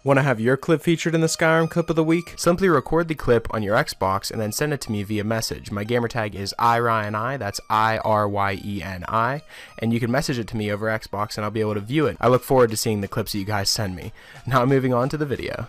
Want to have your clip featured in the Skyrim Clip of the Week? Simply record the clip on your Xbox and then send it to me via message. My gamertag is IRYENI, that's IRYENI, and you can message it to me over Xbox and I'll be able to view it. I look forward to seeing the clips that you guys send me. Now moving on to the video.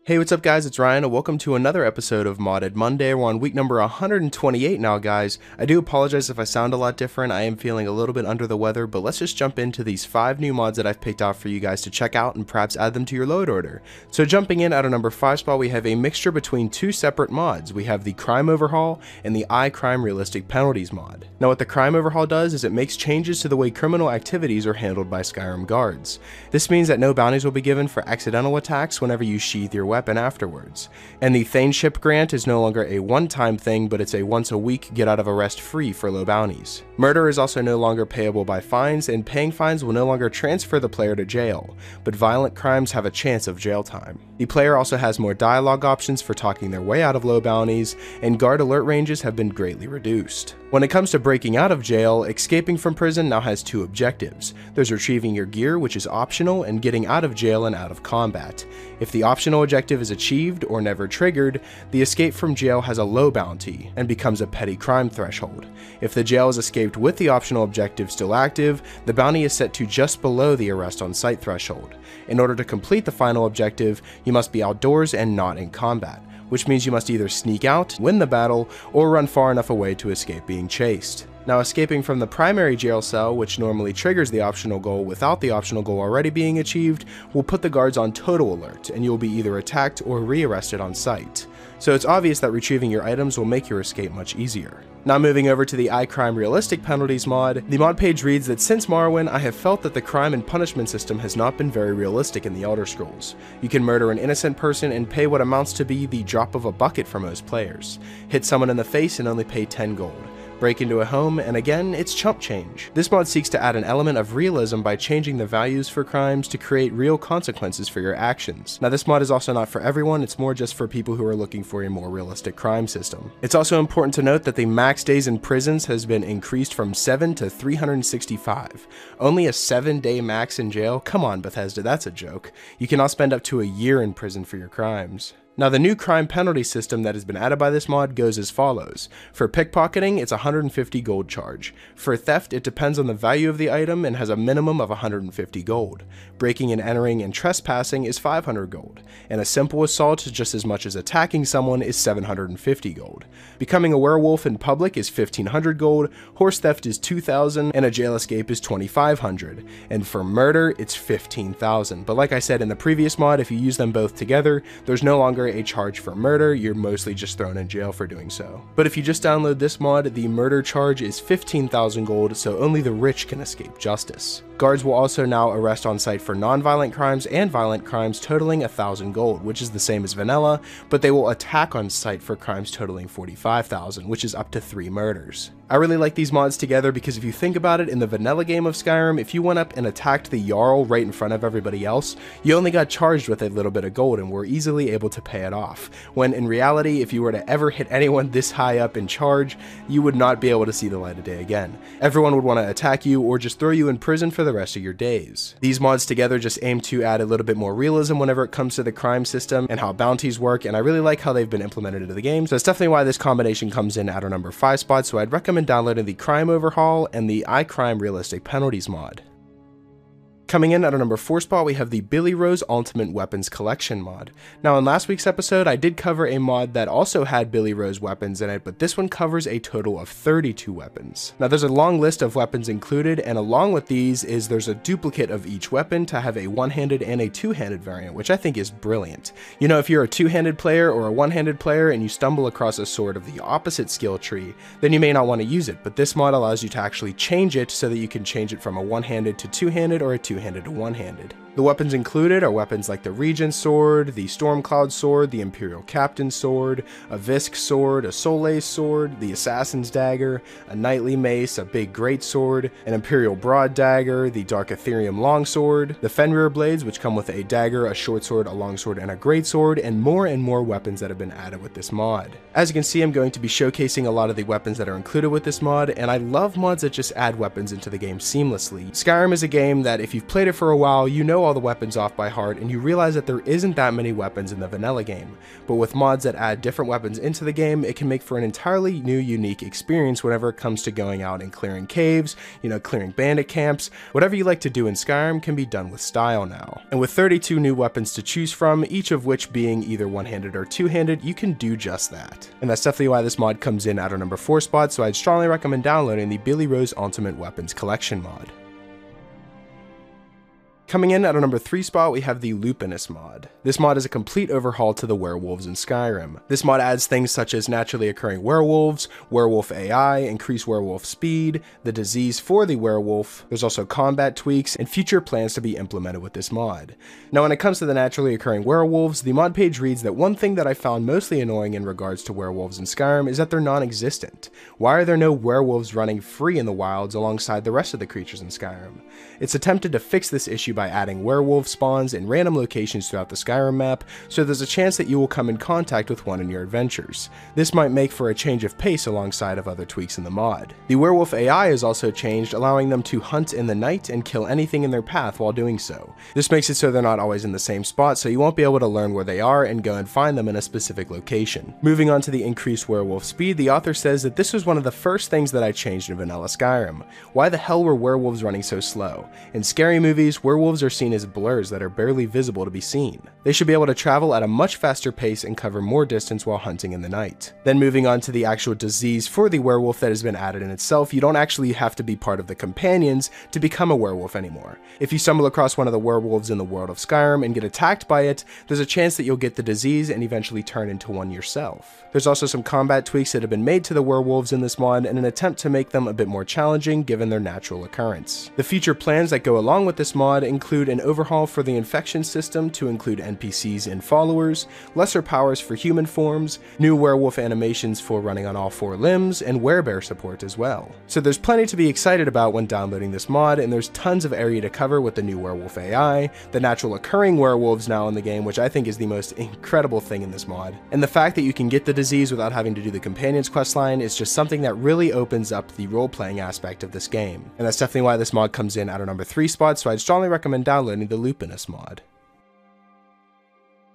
Hey, what's up guys, it's Ryan and welcome to another episode of Modded Monday. We're on week number 128 now guys. I do apologize if I sound a lot different, I am feeling a little bit under the weather, but let's just jump into these 5 new mods that I've picked out for you guys to check out and perhaps add them to your load order. So jumping in at our number 5 spot, we have a mixture between 2 separate mods. We have the Crime Overhaul and the ICrime Realistic Penalties mod. Now what the Crime Overhaul does is it makes changes to the way criminal activities are handled by Skyrim guards. This means that no bounties will be given for accidental attacks whenever you sheath your weapon afterwards. And the Thainship grant is no longer a one-time thing, but it's a once-a-week get-out-of-arrest free for low bounties. Murder is also no longer payable by fines, and paying fines will no longer transfer the player to jail, but violent crimes have a chance of jail time. The player also has more dialogue options for talking their way out of low bounties, and guard alert ranges have been greatly reduced. When it comes to breaking out of jail, escaping from prison now has 2 objectives. There's retrieving your gear, which is optional, and getting out of jail and out of combat. If the optional objective is achieved or never triggered, the escape from jail has a low bounty and becomes a petty crime threshold. If the jail is escaped with the optional objective still active, the bounty is set to just below the arrest on site threshold. In order to complete the final objective, you must be outdoors and not in combat, which means you must either sneak out, win the battle, or run far enough away to escape being chased. Now escaping from the primary jail cell, which normally triggers the optional goal without the optional goal already being achieved, will put the guards on total alert, and you will be either attacked or re-arrested on sight. So it's obvious that retrieving your items will make your escape much easier. Now moving over to the ICrime Realistic Penalties mod, the mod page reads that since Morrowind, I have felt that the crime and punishment system has not been very realistic in the Elder Scrolls. You can murder an innocent person and pay what amounts to be the drop of a bucket for most players. Hit someone in the face and only pay 10 gold. Break into a home, and again, it's chump change. This mod seeks to add an element of realism by changing the values for crimes to create real consequences for your actions. Now this mod is also not for everyone, it's more just for people who are looking for a more realistic crime system. It's also important to note that the max days in prisons has been increased from 7 to 365. Only a 7-day max in jail? Come on Bethesda, that's a joke. You can now spend up to a year in prison for your crimes. Now the new crime penalty system that has been added by this mod goes as follows. For pickpocketing, it's 150 gold charge. For theft, it depends on the value of the item and has a minimum of 150 gold. Breaking and entering and trespassing is 500 gold. And a simple assault, just as much as attacking someone, is 750 gold. Becoming a werewolf in public is 1500 gold, horse theft is 2000, and a jail escape is 2500. And for murder, it's 15,000. But like I said in the previous mod, if you use them both together, there's no longer a charge for murder, you're mostly just thrown in jail for doing so. But if you just download this mod, the murder charge is 15,000 gold, so only the rich can escape justice. Guards will also now arrest on site for non-violent crimes and violent crimes totaling 1,000 gold, which is the same as vanilla, but they will attack on site for crimes totaling 45,000, which is up to 3 murders. I really like these mods together because if you think about it, in the vanilla game of Skyrim, if you went up and attacked the Jarl right in front of everybody else, you only got charged with a little bit of gold and were easily able to pay it off. When in reality, if you were to ever hit anyone this high up in charge, you would not be able to see the light of day again. Everyone would want to attack you or just throw you in prison for the rest of your days. These mods together just aim to add a little bit more realism whenever it comes to the crime system and how bounties work, and I really like how they've been implemented into the game, so that's definitely why this combination comes in at our number 5 spot, so I'd recommend downloading the Crime Overhaul and the ICrime Realistic Penalties mod. Coming in at our number 4 spot, we have the Billyro's Ultimate Weapons Collection mod. Now in last week's episode, I did cover a mod that also had Billyro's weapons in it, but this one covers a total of 32 weapons. Now there's a long list of weapons included, and along with these is there's a duplicate of each weapon to have a one-handed and a two-handed variant, which I think is brilliant. You know, if you're a two-handed player or a one-handed player and you stumble across a sword of the opposite skill tree, then you may not want to use it, but this mod allows you to actually change it so that you can change it from a one-handed to two-handed or a two-handed two-handed to one-handed. The weapons included are weapons like the Regent's Sword, the Stormcloud Sword, the Imperial Captain's Sword, a Visk Sword, a Soleil's Sword, the Assassin's Dagger, a Knightly Mace, a Big Greatsword, an Imperial Broad Dagger, the Dark Ethereum Longsword, the Fenrir Blades, which come with a dagger, a short sword, a longsword, and a greatsword, and more weapons that have been added with this mod. As you can see, I'm going to be showcasing a lot of the weapons that are included with this mod, and I love mods that just add weapons into the game seamlessly. Skyrim is a game that if you've played it for a while, you know all the weapons off by heart, and you realize that there isn't that many weapons in the vanilla game. But with mods that add different weapons into the game, it can make for an entirely new, unique experience whenever it comes to going out and clearing caves, clearing bandit camps. Whatever you like to do in Skyrim can be done with style now. And with 32 new weapons to choose from, each of which being either one-handed or two-handed, you can do just that. And that's definitely why this mod comes in at our number 4 spot, so I'd strongly recommend downloading the Billyro's Ultimate Weapons Collection mod. Coming in at our number 3 spot, we have the Lupinus mod. This mod is a complete overhaul to the werewolves in Skyrim. This mod adds things such as naturally occurring werewolves, werewolf AI, increased werewolf speed, the disease for the werewolf. There's also combat tweaks and future plans to be implemented with this mod. Now when it comes to the naturally occurring werewolves, the mod page reads that one thing that I found mostly annoying in regards to werewolves in Skyrim is that they're non-existent. Why are there no werewolves running free in the wilds alongside the rest of the creatures in Skyrim? It's attempted to fix this issue by adding werewolf spawns in random locations throughout the Skyrim map, so there's a chance that you will come in contact with one in your adventures. This might make for a change of pace alongside of other tweaks in the mod. The werewolf AI is also changed, allowing them to hunt in the night and kill anything in their path while doing so. This makes it so they're not always in the same spot, so you won't be able to learn where they are and go and find them in a specific location. Moving on to the increased werewolf speed, the author says that this was one of the first things that I changed in vanilla Skyrim. Why the hell were werewolves running so slow? In scary movies, werewolves are seen as blurs that are barely visible to be seen. They should be able to travel at a much faster pace and cover more distance while hunting in the night. Then moving on to the actual disease for the werewolf that has been added in itself, you don't actually have to be part of the companions to become a werewolf anymore. If you stumble across one of the werewolves in the world of Skyrim and get attacked by it, there's a chance that you'll get the disease and eventually turn into one yourself. There's also some combat tweaks that have been made to the werewolves in this mod in an attempt to make them a bit more challenging given their natural occurrence. The future plans that go along with this mod include an overhaul for the infection system to include NPCs and followers, lesser powers for human forms, new werewolf animations for running on all 4 limbs, and werebear support as well. So there's plenty to be excited about when downloading this mod, and there's tons of area to cover with the new werewolf AI, the natural occurring werewolves now in the game, which I think is the most incredible thing in this mod, and the fact that you can get the disease without having to do the companions questline is just something that really opens up the role-playing aspect of this game. And that's definitely why this mod comes in at our number 3 spot, so I'd strongly recommend downloading the Lupinus mod.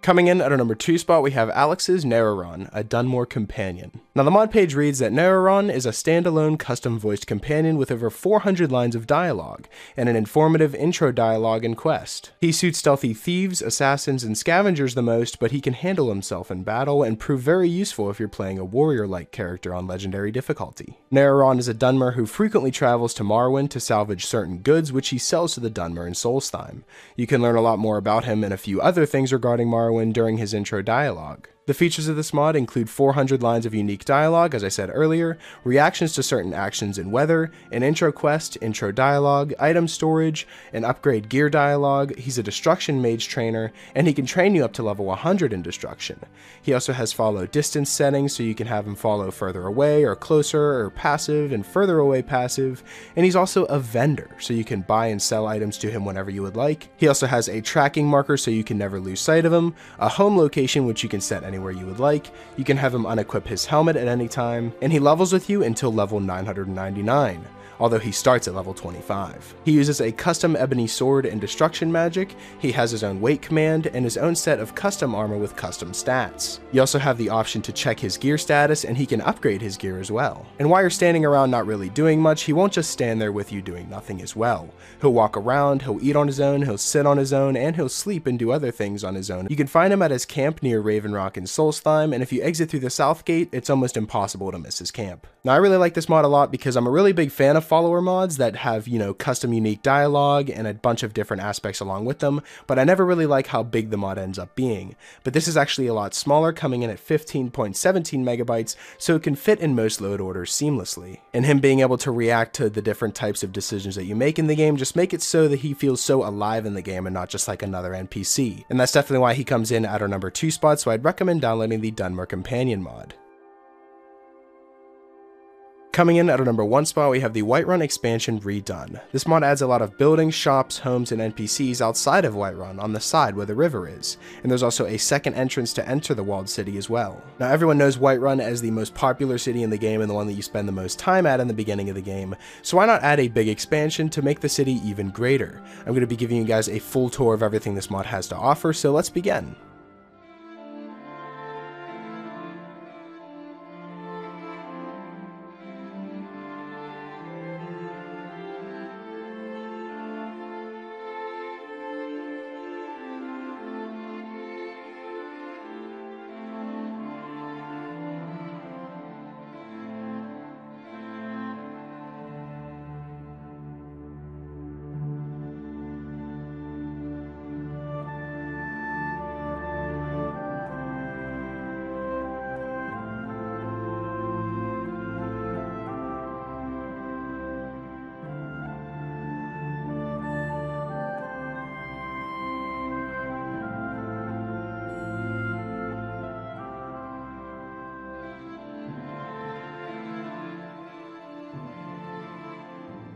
Coming in at our number 2 spot, we have Alex's Nereron, a Dunmer companion. Now the mod page reads that Nereron is a standalone custom voiced companion with over 400 lines of dialogue, and an informative intro dialogue and quest. He suits stealthy thieves, assassins, and scavengers the most, but he can handle himself in battle and prove very useful if you're playing a warrior-like character on legendary difficulty. Nereron is a Dunmer who frequently travels to Morrowind to salvage certain goods which he sells to the Dunmer in Solstheim. You can learn a lot more about him and a few other things regarding Morrowind during his intro dialogue. The features of this mod include 400 lines of unique dialogue, as I said earlier, reactions to certain actions and weather, an intro quest, intro dialogue, item storage, an upgrade gear dialogue, he's a destruction mage trainer, and he can train you up to level 100 in destruction. He also has follow distance settings, so you can have him follow further away or closer or passive and further away passive, and he's also a vendor, so you can buy and sell items to him whenever you would like. He also has a tracking marker so you can never lose sight of him, a home location which you can set anywhere you would like, you can have him unequip his helmet at any time, and he levels with you until level 999. Although he starts at level 25. He uses a custom ebony sword and destruction magic, he has his own weight command, and his own set of custom armor with custom stats. You also have the option to check his gear status, and he can upgrade his gear as well. And while you're standing around not really doing much, he won't just stand there with you doing nothing as well. He'll walk around, he'll eat on his own, he'll sit on his own, and he'll sleep and do other things on his own. You can find him at his camp near Raven Rock in Solstheim, and if you exit through the south gate, it's almost impossible to miss his camp. Now I really like this mod a lot because I'm a really big fan of of follower mods that have, custom unique dialogue and a bunch of different aspects along with them, but I never really like how big the mod ends up being. But this is actually a lot smaller, coming in at 15.17 megabytes, so it can fit in most load orders seamlessly. And him being able to react to the different types of decisions that you make in the game just make it so that he feels so alive in the game and not just like another NPC. And that's definitely why he comes in at our number 2 spot, so I'd recommend downloading the Dunmer Companion mod. Coming in at our number 1 spot, we have the Whiterun expansion Redone. This mod adds a lot of buildings, shops, homes, and NPCs outside of Whiterun on the side where the river is, and there's also a second entrance to enter the walled city as well. Now everyone knows Whiterun as the most popular city in the game and the one that you spend the most time at in the beginning of the game, so why not add a big expansion to make the city even greater? I'm going to be giving you guys a full tour of everything this mod has to offer, so let's begin.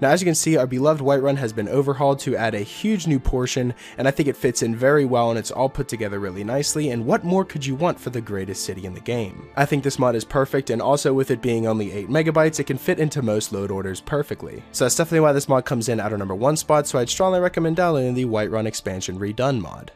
Now as you can see, our beloved Whiterun has been overhauled to add a huge new portion, and I think it fits in very well and it's all put together really nicely, and what more could you want for the greatest city in the game? I think this mod is perfect, and also with it being only 8 megabytes, it can fit into most load orders perfectly. So that's definitely why this mod comes in at our number 1 spot, so I'd strongly recommend downloading the Whiterun expansion Redone mod.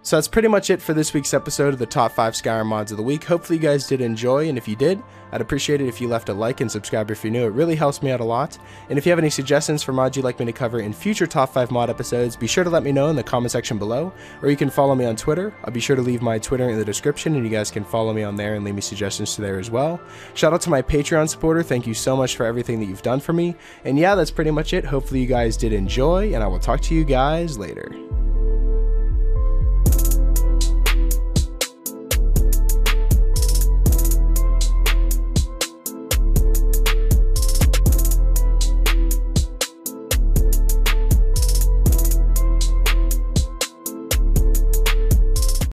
So that's pretty much it for this week's episode of the top 5 Skyrim mods of the week. Hopefully you guys did enjoy, and if you did, I'd appreciate it if you left a like and subscribe if you're new. It really helps me out a lot. And if you have any suggestions for mods you'd like me to cover in future top 5 mod episodes, be sure to let me know in the comment section below, or you can follow me on Twitter. I'll be sure to leave my Twitter in the description, and you guys can follow me on there and leave me suggestions to there as well. Shout out to my Patreon supporter. Thank you so much for everything that you've done for me. And yeah, that's pretty much it. Hopefully you guys did enjoy, and I will talk to you guys later.